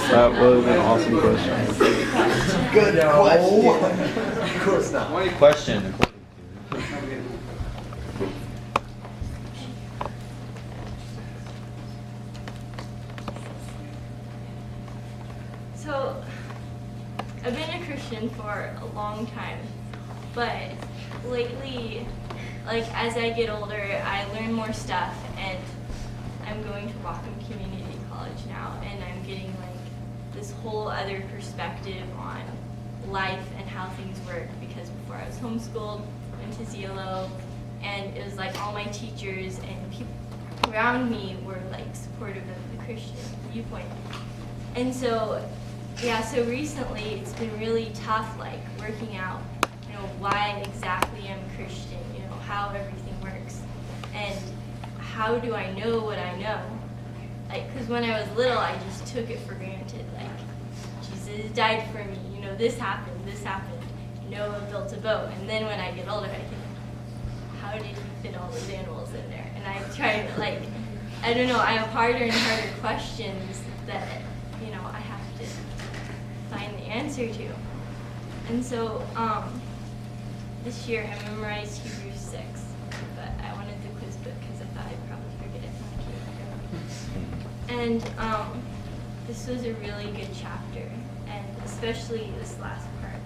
That was an awesome question. Good question. Of course not. Only question. So, I've been a Christian for a long time, but lately, like as I get older, I learn more stuff, and I'm going to Whatcom Community College now, and I'm getting like this whole other perspective on life and how things work, because before I was homeschooled, went to ZLO, and it was like all my teachers and people around me were like supportive of the Christian viewpoint. And so, yeah, so recently it's been really tough, like working out, you know, why exactly I'm a Christian, you know, how everything works, and how do I know what I know? Like, because when I was little, I just took it for granted, like, Jesus died for me, you know, this happened, Noah built a boat, and then when I get older, I think, how did he fit all those animals in there? And I try to, like, I don't know, I have harder and harder questions that, you know, I have to find the answer to. And so, this year I memorized Hebrews 6, but I wanted the quiz book because I thought I'd probably forget it when I came here. And this was a really good chapter, and especially this last part.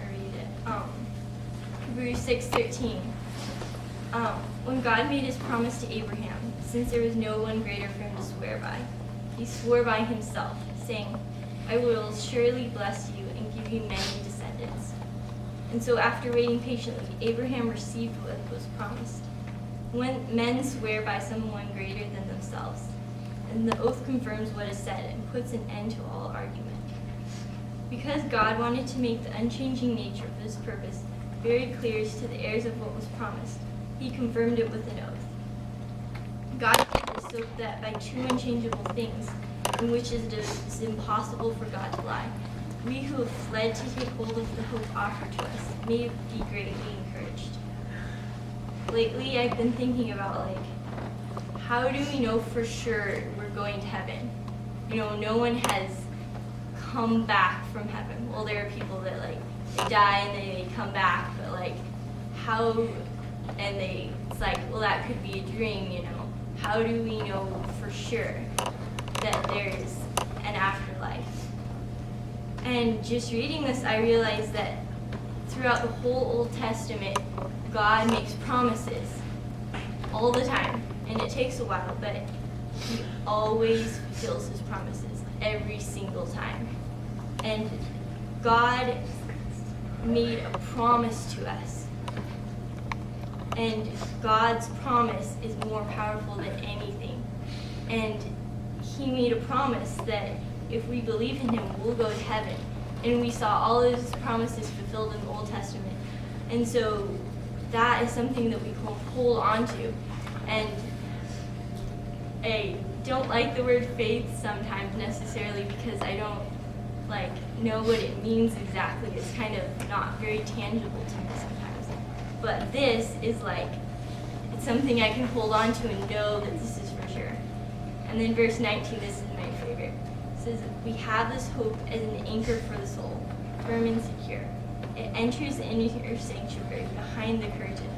I read it. Hebrews 6:13. When God made his promise to Abraham, since there was no one greater for him to swear by, he swore by himself, saying, I will surely bless you and give you many descendants. And so after waiting patiently, Abraham received what was promised. When men swear by someone greater than themselves, and the oath confirms what is said and puts an end to all argument. Because God wanted to make the unchanging nature of his purpose very clear to the heirs of what was promised, he confirmed it with an oath. God did this so that by two unchangeable things, in which it is impossible for God to lie, we who have fled to take hold of the hope offered to us may be greatly encouraged. Lately, I've been thinking about, like, how do we know for sure we're going to heaven? You know, no one has come back from heaven. Well, there are people that, like, they die and they come back, but, like, how, and it's like, well, that could be a dream, you know. How do we know for sure that there is an afterlife? And just reading this, I realized that throughout the whole Old Testament, God makes promises all the time. And it takes a while, but he always fulfills his promises every single time. And God made a promise to us. And God's promise is more powerful than anything. And he made a promise that if we believe in him, we'll go to heaven. And we saw all of his promises fulfilled in the Old Testament. And so that is something that we can hold on to. And I don't like the word faith sometimes necessarily because I don't know what it means exactly. It's kind of not very tangible to me sometimes. But this is it's something I can hold on to and know that this is for sure. And then verse 19, this is my favorite. It says, we have this hope as an anchor for the soul, firm and secure. It enters the inner sanctuary behind the curtain.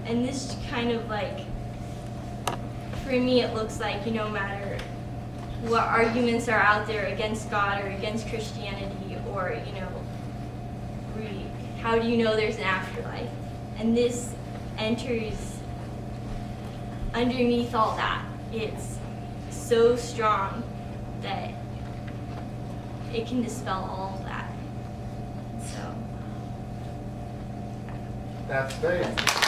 And this kind of for me, it looks like, no matter what arguments are out there against God or against Christianity or, how do you know there's an afterlife? And this enters underneath all that. It's so strong that it can dispel all of that. So. That's faith.